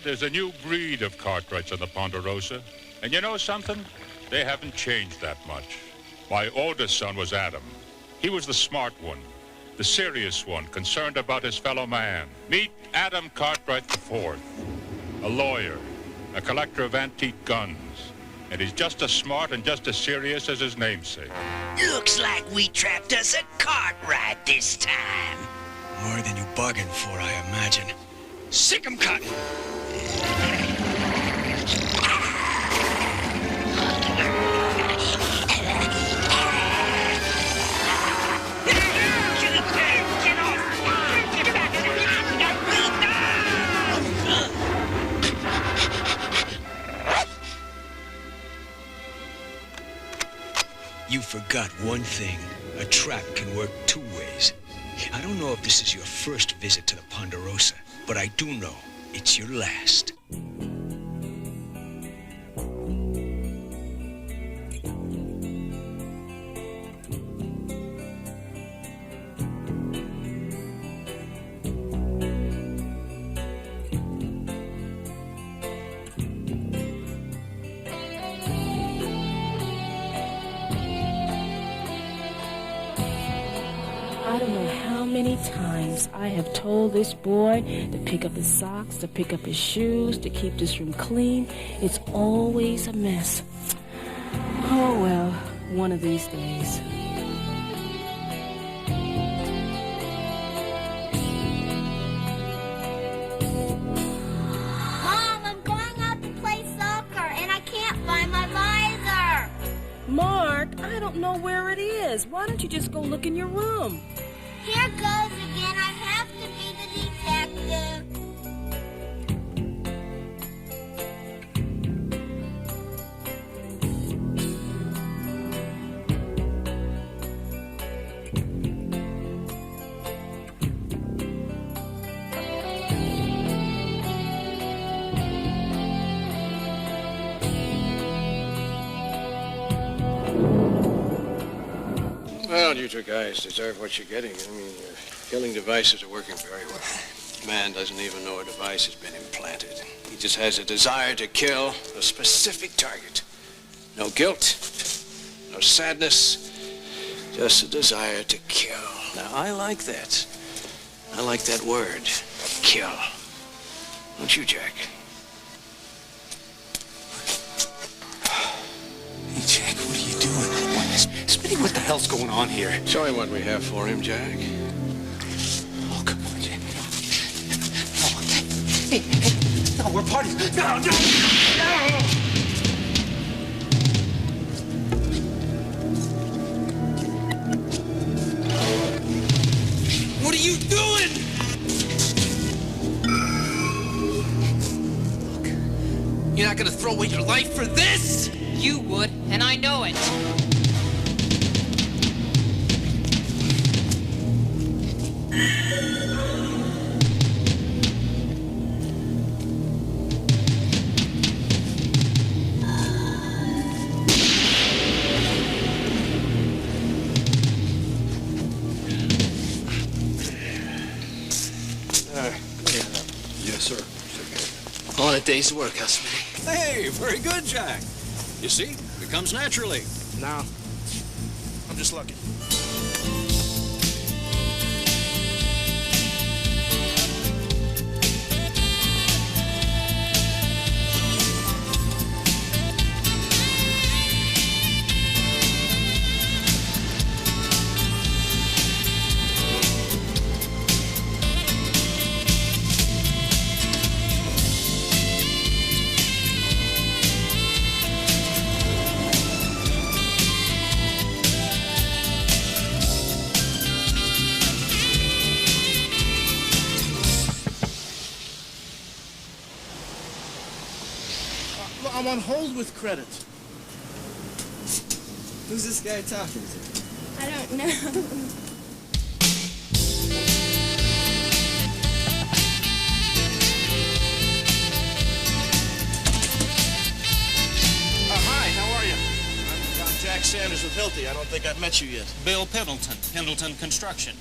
there's a new breed of Cartwrights on the Ponderosa. And you know something? They haven't changed that much. My oldest son was Adam. He was the smart one, the serious one, concerned about his fellow man. Meet Adam Cartwright IV, a lawyer, a collector of antique guns. And he's just as smart and just as serious as his namesake. Looks like we trapped us a Cartwright this time. More than you bargained for, I imagine. Sick 'em cotton! You forgot one thing. A trap can work two ways. I don't know if this is your first visit to the Ponderosa, but I do know it's your last. I don't know how many times I have told this boy to pick up his socks, to pick up his shoes, to keep this room clean. It's always a mess. Oh well, one of these days. Mom, I'm going out to play soccer and I can't find my visor. Mark, I don't know where it is. Why don't you just go look in your room? Here goes again. I have to be the detective. Well, you two guys deserve what you're getting. I mean, your killing devices are working very well. Man doesn't even know a device has been implanted. He just has a desire to kill a specific target. No guilt, no sadness, just a desire to kill. Now, I like that. I like that word, kill. Don't you, Jack? Hey, Jack, what are you doing? Smitty, what the hell's going on here? Show him what we have for him, Jack. Oh, come on, Jack. No. Hey, no, we're partying. No. What are you doing? Look, you're not gonna throw away your life for this? You would, and I know it. Yes, sir. On a day's work, huh, Smitty? Hey, very good, Jack. You see, it comes naturally. No, I'm just lucky. I'm on hold with credit. Who's this guy talking to? I don't know. Hi, how are you? I'm Jack Sanders with Hilty. I don't think I've met you yet. Bill Pendleton, Pendleton Construction.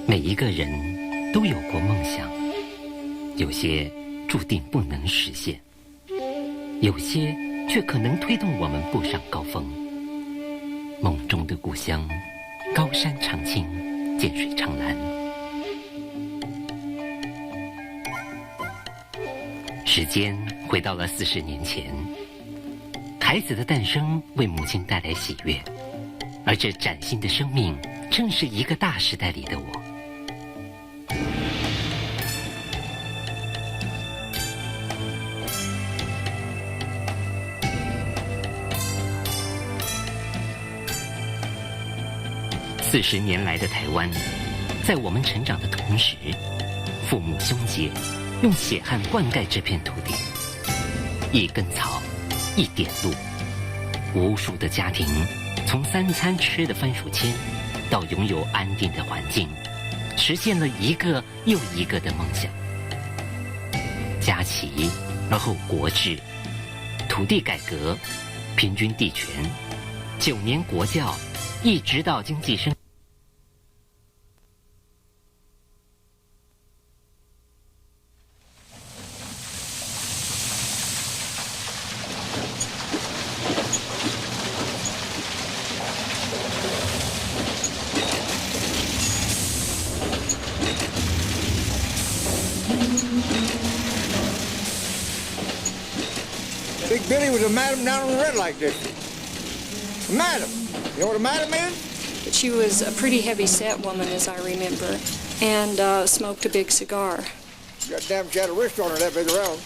每一个人都有过梦想，有些注定不能实现，有些却可能推动我们步上高峰。梦中的故乡，高山长青，涧水长蓝。时间回到了40年前，孩子的诞生为母亲带来喜悦，而这崭新的生命正是一个大时代里的我。40年来的台湾，在我们成长的同时，父母兄姐用血汗灌溉这片土地，一根草，一点露，无数的家庭从3餐吃的番薯签，到拥有安定的环境，实现了一个又一个的梦想。家齐，而后国治，土地改革，平均地权，9年国教，一直到经济升。Big Billy was a madam down on the red light district. A madam. You know what a madam is? She was a pretty heavy-set woman, as I remember, and smoked a big cigar. Goddamn, she had a wrist on her that big around.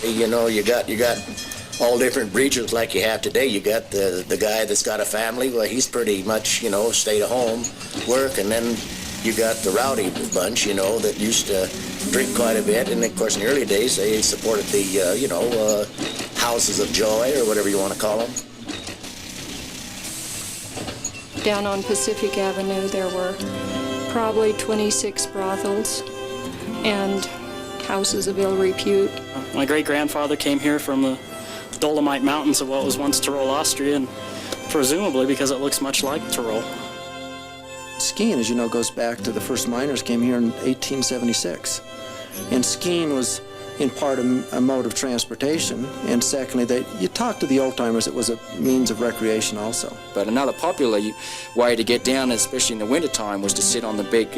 You know, you got all different breeds like you have today. You got the guy that's got a family. Well, he's pretty much, you know, stay at home, work, and then you got the rowdy bunch, you know, that used to drink quite a bit. And of course, in the early days, they supported the, houses of joy or whatever you want to call them. Down on Pacific Avenue, there were probably 26 brothels and houses of ill repute. My great-grandfather came here from the Dolomite Mountains of what was once Tyrol, Austria, and presumably because it looks much like Tyrol. Skiing, as you know, goes back to the first miners came here in 1876. And skiing was, in part, a mode of transportation. And secondly, you talk to the old-timers, it was a means of recreation also. But another popular way to get down, especially in the wintertime, was to sit on the big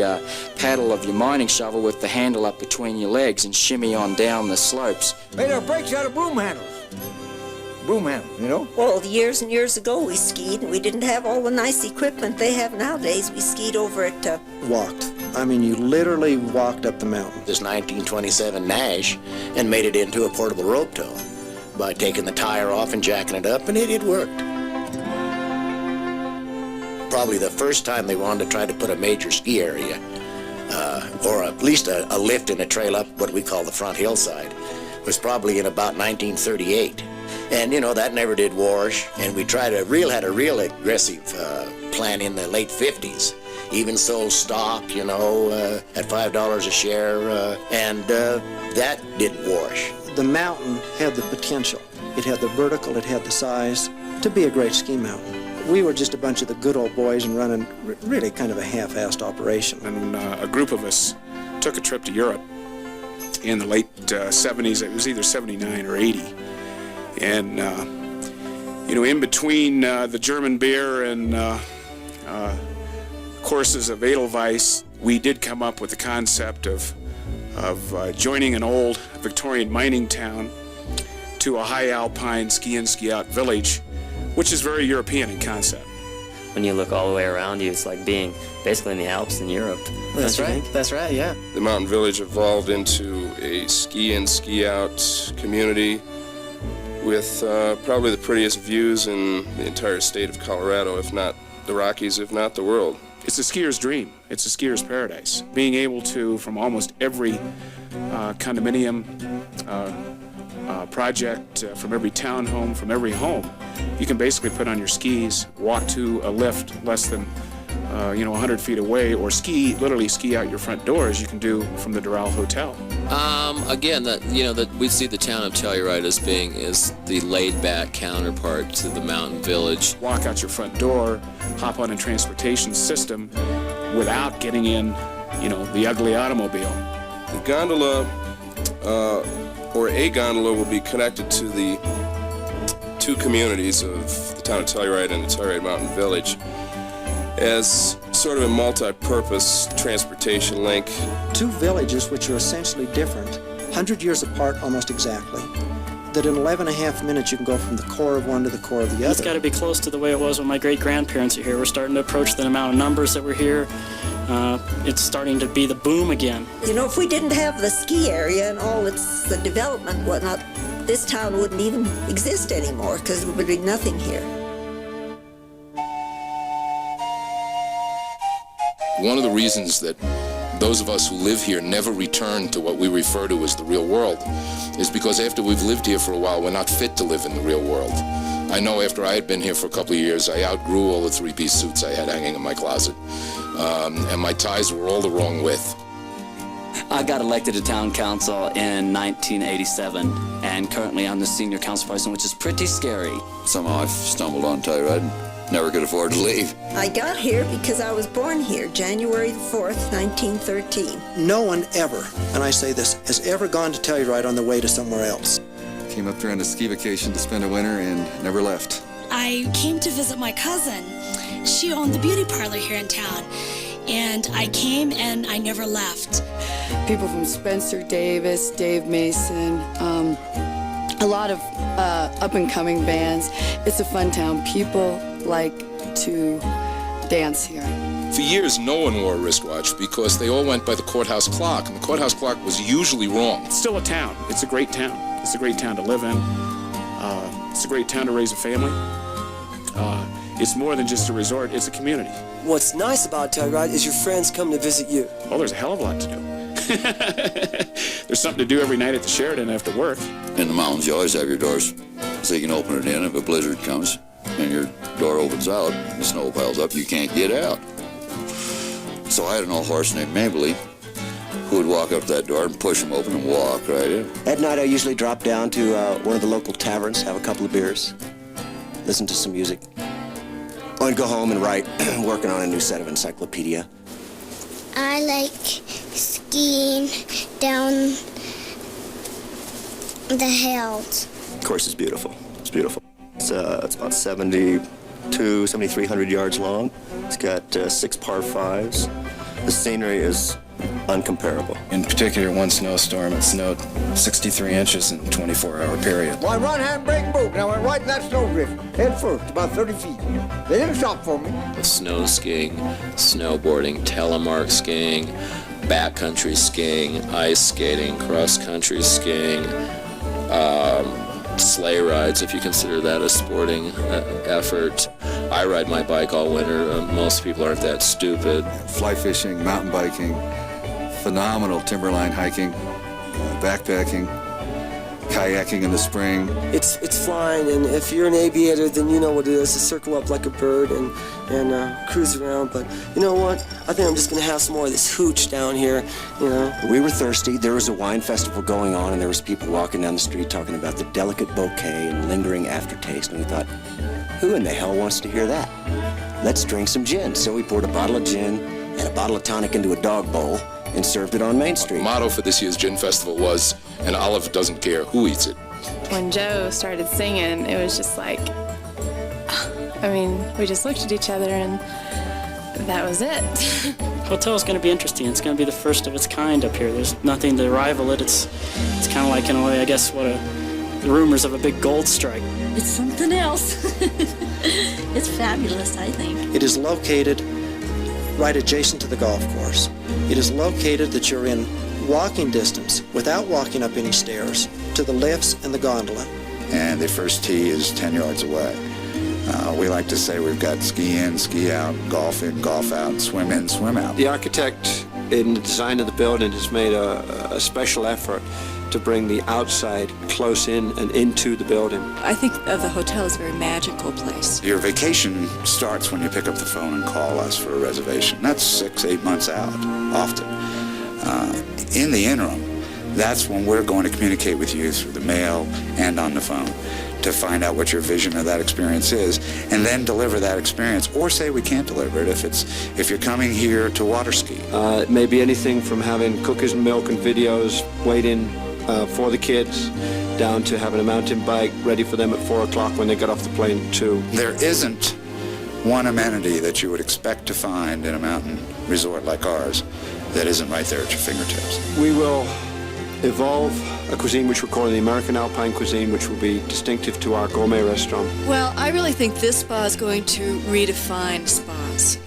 paddle of your mining shovel with the handle up between your legs and shimmy on down the slopes. Made our brakes out of broom handles. Broom handle, you know? Well, years and years ago we skied, and we didn't have all the nice equipment they have nowadays. We skied over it. Walked. I mean, you literally walked up the mountain. This 1927 Nash and made it into a portable rope tow by taking the tire off and jacking it up, and it worked. Probably the first time they wanted to try to put a major ski area, or at least a lift in a trail up what we call the front hillside, was probably in about 1938. And, you know, that never did wash, and we had a real aggressive plan in the late 50s. Even sold stock, you know, at $5 a share, and that didn't wash. The mountain had the potential. It had the vertical, it had the size to be a great ski mountain. We were just a bunch of the good old boys and running really kind of a half-assed operation. And a group of us took a trip to Europe in the late 70s. It was either 79 or 80. And, in between the German beer and courses of Edelweiss, we did come up with the concept of joining an old Victorian mining town to a high alpine ski-in, ski-out village, which is very European in concept. When you look all the way around you, it's like being basically in the Alps in Europe. That's right. That's right, yeah. The mountain village evolved into a ski-in, ski-out community with probably the prettiest views in the entire state of Colorado, if not the Rockies, if not the world. It's a skier's dream. It's a skier's paradise. Being able to, from almost every condominium project, from every townhome, from every home, you can basically put on your skis, walk to a lift less than 100 feet away, or literally ski out your front door, as you can do from the Doral Hotel. Again, that we see the town of Telluride as being the laid-back counterpart to the mountain village. Walk out your front door, hop on a transportation system without getting in, the ugly automobile. The gondola, or a gondola, will be connected to the two communities of the town of Telluride and the Telluride Mountain Village as sort of a multi-purpose transportation link. Two villages which are essentially different, 100 years apart almost exactly, that in 11.5 minutes you can go from the core of one to the core of the other. It's got to be close to the way it was when my great-grandparents are here. We're starting to approach the amount of numbers that were here. It's starting to be the boom again. If we didn't have the ski area and all the development and whatnot, this town wouldn't even exist anymore because there would be nothing here. One of the reasons that those of us who live here never return to what we refer to as the real world is because after we've lived here for a while, we're not fit to live in the real world. I know after I had been here for a couple of years, I outgrew all the three-piece suits I had hanging in my closet, and my ties were all the wrong width. I got elected to town council in 1987, and currently I'm the senior council person, which is pretty scary. Somehow I stumbled on Telluride. Never could afford to leave. I got here because I was born here, January 4th, 1913. No one ever, and I say this, has ever gone to Telluride on the way to somewhere else. Came up here on a ski vacation to spend a winter and never left. I came to visit my cousin. She owned the beauty parlor here in town. And I came and I never left. People from Spencer Davis, Dave Mason, a lot of up-and-coming bands. It's a fun town. People like to dance here. For years, no one wore a wristwatch because they all went by the courthouse clock, and the courthouse clock was usually wrong. It's still a town. It's a great town. It's a great town to live in. It's a great town to raise a family. It's more than just a resort. It's a community. What's nice about Telluride is your friends come to visit you. Well, there's a hell of a lot to do. There's something to do every night at the Sheraton after work. In the mountains, you always have your doors so you can open it in if a blizzard comes and your door opens out, the snow piles up, you can't get out. So I had an old horse named Mabley who would walk up to that door and push them open and walk right in. At night, I usually drop down to one of the local taverns, have a couple of beers, listen to some music. I'd go home and write, working on a new set of encyclopedia. I like skiing down the hills. The course is beautiful. It's beautiful. It's about 7,300 yards long. It's got 6 par 5s. The scenery is uncomparable. In particular, one snowstorm, it snowed 63 inches in a 24-hour period. My right hand brake broke, and I went right in that snowdrift, head first, about 30 feet. They didn't stop for me. Snow skiing, snowboarding, telemark skiing, backcountry skiing, ice skating, cross-country skiing, sleigh rides, if you consider that a sporting effort. I ride my bike all winter. Most people aren't that stupid. Fly fishing, mountain biking, phenomenal timberline hiking, backpacking, kayaking in the spring. It's flying, and if you're an aviator, then you know what it is to circle up like a bird and cruise around. But you know what? I think I'm just gonna have some more of this hooch down here, We were thirsty. There was a wine festival going on, and there was people walking down the street talking about the delicate bouquet and lingering aftertaste, and we thought, who in the hell wants to hear that? Let's drink some gin. So we poured a bottle of gin and a bottle of tonic into a dog bowl and served it on Main Street. The motto for this year's Gin Festival was, "An olive doesn't care who eats it." When Joe started singing, it was just like, we just looked at each other and that was it. Hotel's going to be interesting. It's going to be the first of its kind up here. There's nothing to rival it. It's kind of like, in a way, I guess, the rumors of a big gold strike. It's something else. It's fabulous, I think. It is located right adjacent to the golf course. It is located that you're in walking distance, without walking up any stairs, to the lifts and the gondola. And the first tee is 10 yards away. We like to say we've got ski in, ski out, golf in, golf out, swim in, swim out. The architect in the design of the building has made a special effort to bring the outside close in and into the building. I think of the hotel as a very magical place. Your vacation starts when you pick up the phone and call us for a reservation. That's 6-8 months out, often. In the interim, That's when we're going to communicate with you through the mail and on the phone to find out what your vision of that experience is, and then deliver that experience, or say we can't deliver it if you're coming here to water ski. It may be anything from having cookies and milk and videos waiting for the kids, down to having a mountain bike ready for them at 4 o'clock when they get off the plane too. There isn't one amenity that you would expect to find in a mountain resort like ours that isn't right there at your fingertips. We will evolve a cuisine which we're calling the American Alpine cuisine, which will be distinctive to our gourmet restaurant. Well, I really think this spa is going to redefine spas.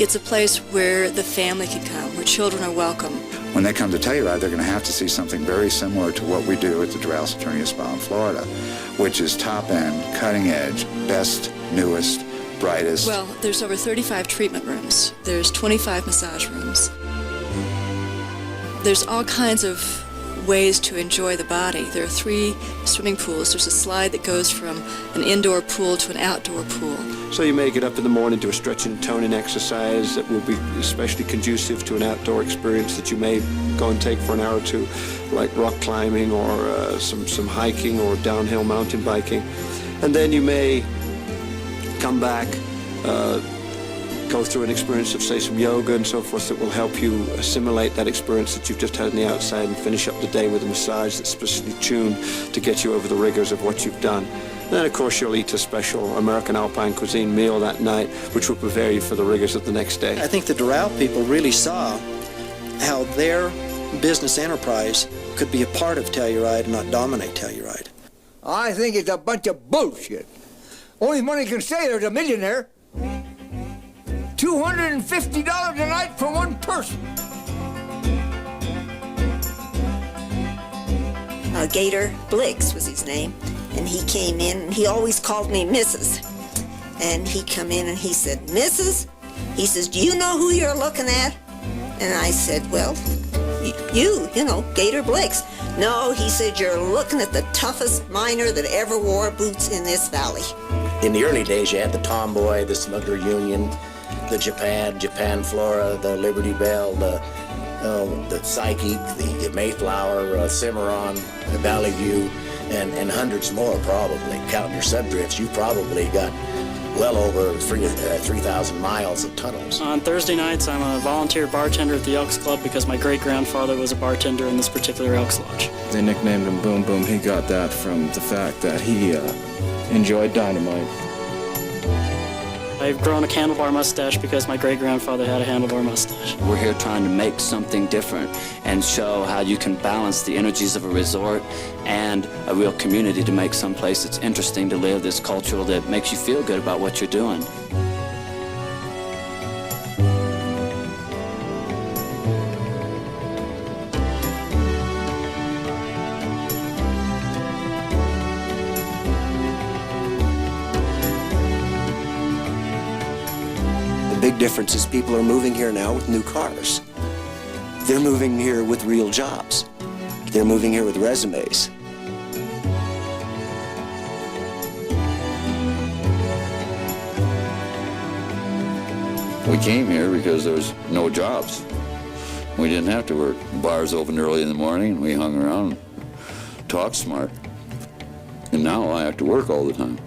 It's a place where the family can come, where children are welcome. When they come to Telluride, they're going to have to see something very similar to what we do at the Doral Saturnia Spa in Florida, which is top-end, cutting-edge, best, newest, brightest. Well, there's over 35 treatment rooms. There's 25 massage rooms. There's all kinds of ways to enjoy the body. There are 3 swimming pools. There's a slide that goes from an indoor pool to an outdoor pool. So you may get up in the morning, do a stretching and toning exercise that will be especially conducive to an outdoor experience that you may go and take for an hour or two, like rock climbing or some hiking or downhill mountain biking. And then you may come back, go through an experience of, say, some yoga and so forth that will help you assimilate that experience that you've just had on the outside and finish up the day with a massage that's specially tuned to get you over the rigors of what you've done. And then, of course, you'll eat a special American Alpine cuisine meal that night, which will prepare you for the rigors of the next day. I think the Doral people really saw how their business enterprise could be a part of Telluride and not dominate Telluride. I think it's a bunch of bullshit. Only money can say there's a millionaire. $250 a night for one person. Gator Blix was his name, and he came in, and he always called me Mrs. And he come in and he said, Mrs.? He says, do you know who you're looking at? And I said, well, you know, Gator Blix. No, he said, you're looking at the toughest miner that ever wore boots in this valley. In the early days, you had the Tomboy, the Smuggler Union, the Japan Flora, the Liberty Bell, the Psyche, the Mayflower, Cimarron, the Valley View, and hundreds more probably. Counting your subdrifts, you probably got well over 3,000 miles of tunnels. On Thursday nights, I'm a volunteer bartender at the Elks Club because my great-grandfather was a bartender in this particular Elks Lodge. They nicknamed him Boom Boom. He got that from the fact that he enjoyed dynamite. I've grown a handlebar mustache because my great-grandfather had a handlebar mustache. We're here trying to make something different and show how you can balance the energies of a resort and a real community to make some place that's interesting to live, that's cultural, that makes you feel good about what you're doing. The big difference is people are moving here now with new cars. They're moving here with real jobs. They're moving here with resumes. We came here because there was no jobs. We didn't have to work. Bars opened early in the morning, and we hung around and talked smart. And now I have to work all the time.